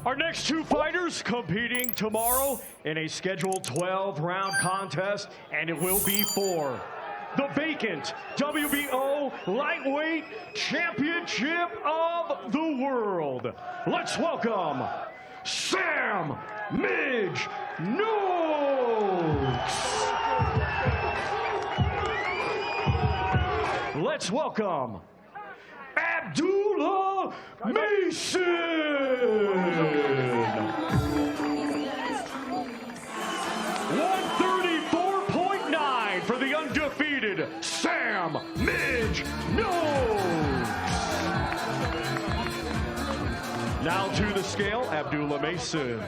Our next two fighters competing tomorrow in a scheduled 12-round contest, and it will be for the vacant WBO Lightweight Championship of the World. Let's welcome Sam Midge Noakes. Let's welcome Abdullah Mason. 134.9 for the undefeated Sam Midge Noakes. Now to the scale, Abdullah Mason.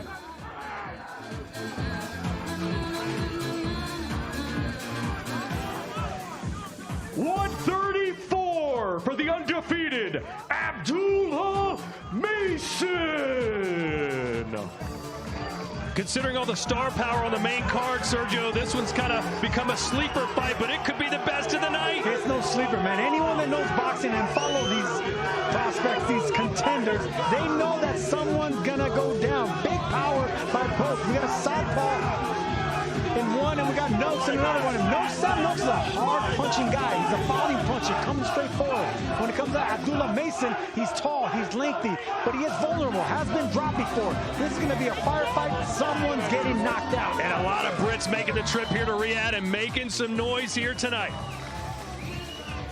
$134 for the undefeated Abdullah Mason. Considering all the star power on the main card, Sergio, this one's kind of become a sleeper fight, but it could be the best of the night. It's no sleeper, man. Anyone that knows boxing and follow these prospects, these contenders, they know that someone's gonna go down. Big power by both. We got a southpaw in one, and we got Noakes in another one. And Noakes is a hard-punching guy. He's a volley puncher, coming straight forward. When it comes to Abdullah Mason, he's tall, he's lengthy, but he is vulnerable, has been dropped before. This is going to be a firefight. Someone's getting knocked out. And a lot of Brits making the trip here to Riyadh and making some noise here tonight.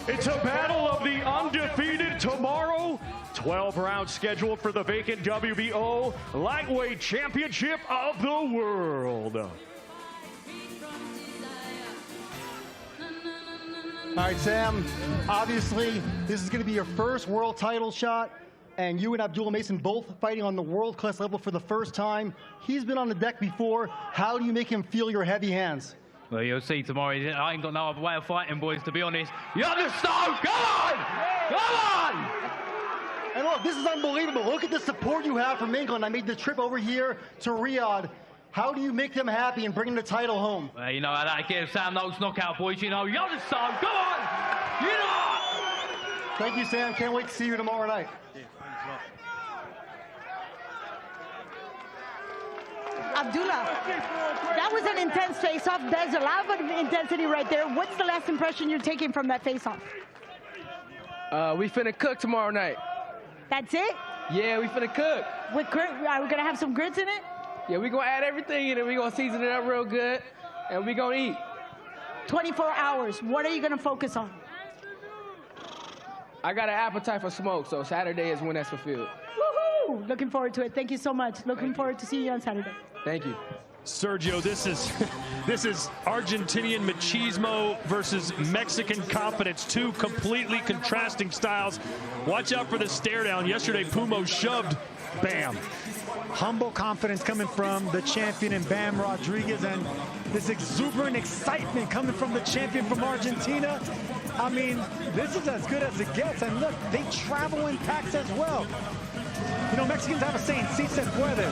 It's a battle of the undefeated tomorrow. 12 rounds scheduled for the vacant WBO Lightweight Championship of the World. All right, Sam, obviously, this is going to be your first world title shot, and you and Abdullah Mason both fighting on the world-class level for the first time. He's been on the deck before. How do you make him feel your heavy hands? Well, you'll see tomorrow. I ain't got no other way of fighting, boys, to be honest. You understand? Come on! Come on! And look, this is unbelievable. Look at the support you have from England. I made the trip over here to Riyadh. How do you make them happy and bring the title home? Well, you know, I give Sam Noakes knockout, boys. You know, you understand? Come on! You know! Thank you, Sam. Can't wait to see you tomorrow night. Abdullah, that was an intense face-off. There's a lot of intensity right there. What's the last impression you're taking from that face-off? We finna cook tomorrow night. That's it? Yeah, we finna cook. With grit, are we gonna have some grits in it? Yeah, we gonna add everything in it. We gonna season it up real good, and we gonna eat. 24 hours. What are you gonna focus on? I got an appetite for smoke, so Saturday is when that's fulfilled. Woohoo! Looking forward to it. Thank you so much. Looking forward to seeing you on Saturday. Thank you. Sergio, this is Argentinian machismo versus Mexican confidence, two completely contrasting styles. Watch out for the stare down. Yesterday, Pumo shoved Bam. Humble confidence coming from the champion in Bam Rodriguez, and this exuberant excitement coming from the champion from Argentina. I mean, this is as good as it gets. And look, they travel in packs as well. You know, Mexicans have a saying, si se puede.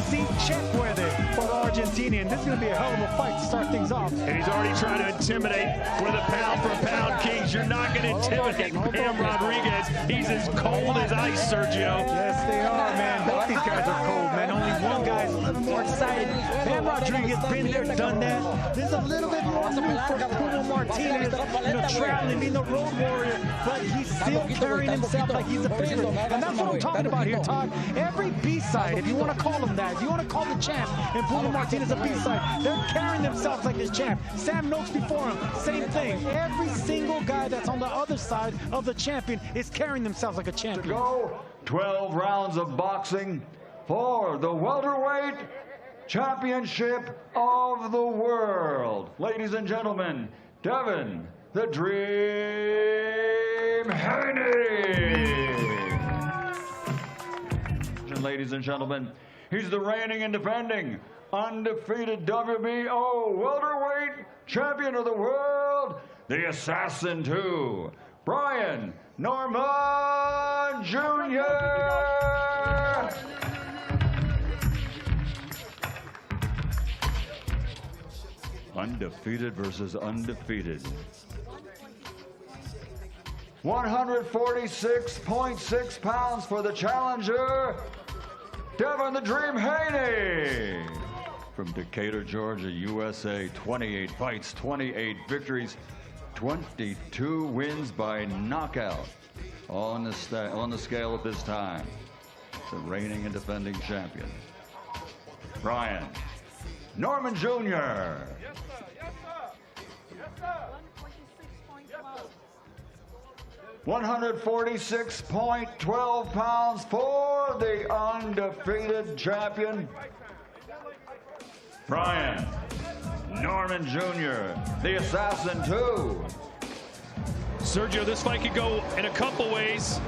Si che puede for the Argentinian. This is going to be a hell of a fight to start things off. And he's already trying to intimidate one of the pound-for-pound kings. You're not going to intimidate Bam Rodriguez. He's as cold as ice, Sergio. Yes, they are, man. Both these guys are cold, man. Only one guy's a little more excited. Bam Rodriguez been there, done that. There's a little bit more room for Bruno Martinez, you know, traveling, being the road warrior, but he's still carrying himself like he's a favorite. And that's what I'm talking about here, Todd. Every B-side, if you want to call him that, if you want to call the champ and Bruno Martinez a B-side, they're carrying themselves like this champ. Sam Noakes before him, same thing. Every single guy that's on the other side of the champion is carrying themselves like a champion. To go 12 rounds of boxing for the welterweight championship of the world. Ladies and gentlemen, Devin the Dream Haney. And ladies and gentlemen, he's the reigning and defending undefeated WBO welterweight champion of the world, the Assassin 2, Brian Norman Jr. Undefeated versus undefeated. 146.6 pounds for the challenger, Devin the Dream Haney. From Decatur, Georgia, USA, 28 fights, 28 victories, 22 wins by knockout. On the scale at this time, the reigning and defending champion, Brian Norman Jr. 146.12 pounds for the undefeated champion, Brian Norman Jr., the Assassin 2. Sergio, this fight could go in a couple ways.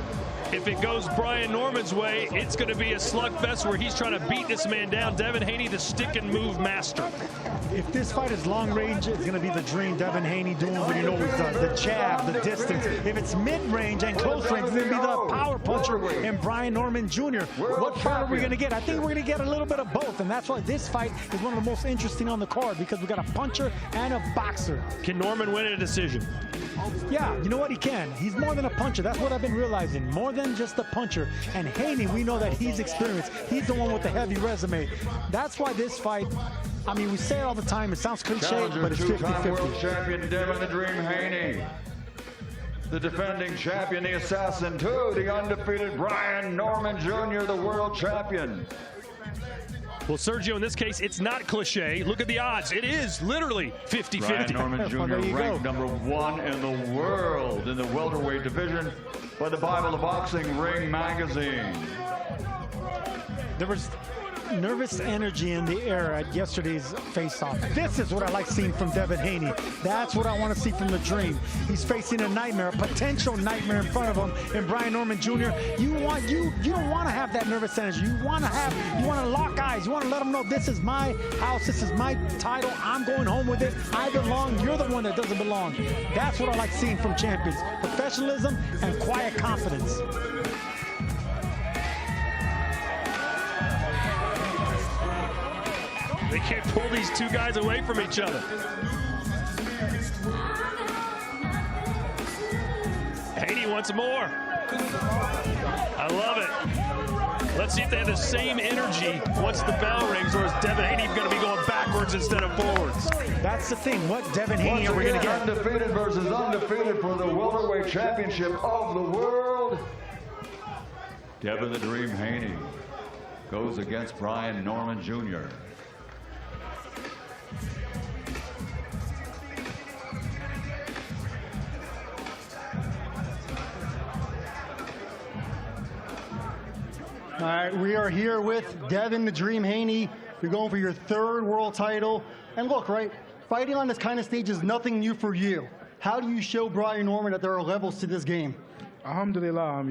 If it goes Brian Norman's way, it's going to be a slugfest where he's trying to beat this man down. Devin Haney, the stick and move master. If this fight is long range, it's going to be the Dream. Devin Haney doing what he knows does, the jab, the distance. If it's mid-range and close range, it's going to be the power puncher and Brian Norman Jr. What fight are we going to get? I think we're going to get a little bit of both, and that's why this fight is one of the most interesting on the card, because we got a puncher and a boxer. Can Norman win in a decision? Yeah, you know what? He can. He's more than a puncher. That's what I've been realizing. More than just a puncher. And Haney, we know that he's experienced. He's the one with the heavy resume. That's why this fight, I mean, we say it all the time. It sounds cliche, but it's 50-50. World champion Devin the Dream Haney. The defending champion, the Assassin 2. The undefeated Brian Norman Jr., the world champion. Well, Sergio, in this case, it's not cliche. Look at the odds. It is literally 50-50. Brian Norman Jr. ranked #1 in the world in the welterweight division by the Bible of Boxing Ring magazine. There was nervous energy in the air at yesterday's face-off. This is what I like seeing from Devin Haney. That's what I want to see from the Dream. He's facing a nightmare, a potential nightmare in front of him. And Brian Norman Jr., you don't want to have that nervous energy. You want to lock eyes. You want to let him know, this is my house, this is my title. I'm going home with it. I belong. You're the one that doesn't belong. That's what I like seeing from champions. Professionalism and quiet confidence. They can't pull these two guys away from each other. Haney wants more. I love it. Let's see if they have the same energy once the bell rings, or is Devin Haney going to be going backwards instead of forwards? That's the thing. What Devin Haney are we going to get? Undefeated versus undefeated for the welterweight championship of the world. Devin the Dream Haney goes against Brian Norman Jr. All right, we are here with Devin the Dream Haney. You're going for your 3rd world title. And look, right, fighting on this kind of stage is nothing new for you. How do you show Brian Norman that there are levels to this game? Alhamdulillah,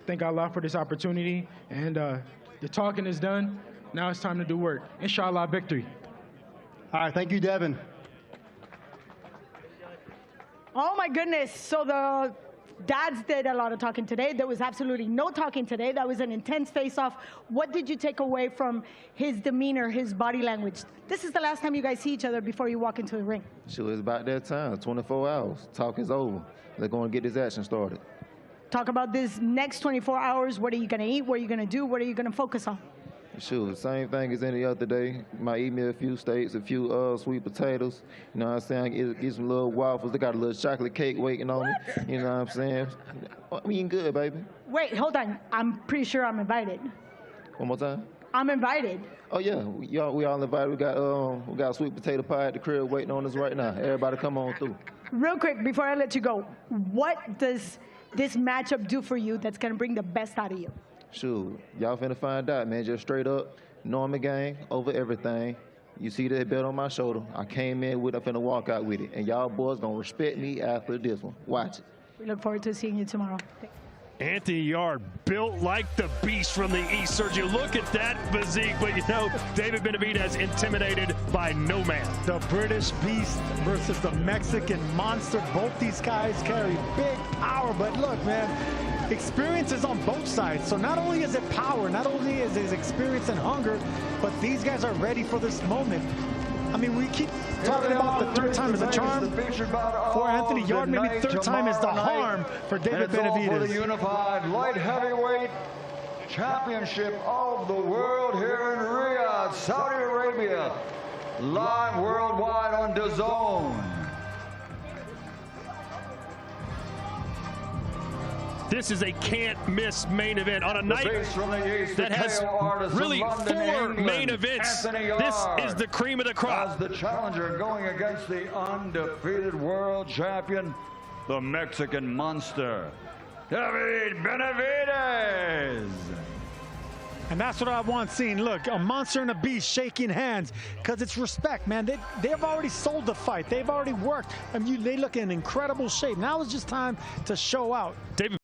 thank Allah for this opportunity. And the talking is done. Now it's time to do work. Inshallah, victory. All right, thank you, Devin. Oh, my goodness. So the dads did a lot of talking today. There was absolutely no talking today. That was an intense face-off. What did you take away from his demeanor, his body language? This is the last time you guys see each other before you walk into the ring. Sure, it's about that time. 24 hours. Talk is over. They're going to get this action started. Talk about this next 24 hours. What are you going to eat? What are you going to do? What are you going to focus on? Sure, same thing as any other day. Might eat me a few steaks, a few sweet potatoes. You know what I'm saying? Get some little waffles. They got a little chocolate cake waiting on me. You know what I'm saying? I'm eating good, baby. Wait, hold on. I'm pretty sure I'm invited. One more time? I'm invited. Oh, yeah. We all invited. We got sweet potato pie at the crib waiting on us right now. Everybody come on through. Real quick, before I let you go, what does this matchup do for you that's going to bring the best out of you? Sure, y'all finna find out, man. Just straight up, Norman gang over everything. You see that belt on my shoulder. I came in with it, I'm finna walk out with it. And y'all boys gonna respect me after this one. Watch it. We look forward to seeing you tomorrow. Anthony Yard, built like the beast from the East. Sergio, look at that physique. But David Benavidez intimidated by no man. The British beast versus the Mexican monster. Both these guys carry big power. But look, man, experience is on both sides. So not only is it power, not only is it experience and hunger, but these guys are ready for this moment. I mean, we keep talking about the 3rd time is a charm for Anthony Yard, maybe 3rd time is the harm for David Benavidez. For the unified light heavyweight Championship of the World here in Riyadh, Saudi Arabia. Live worldwide on DAZN. This is a can't-miss main event on a night that has really four main events. This is the cream of the crop. As the challenger going against the undefeated world champion, the Mexican monster, David Benavides. And that's what I want seeing. Look, a monster and a beast shaking hands, because it's respect, man. They've already sold the fight. They've already worked. I mean, they look in incredible shape. Now it's just time to show out. David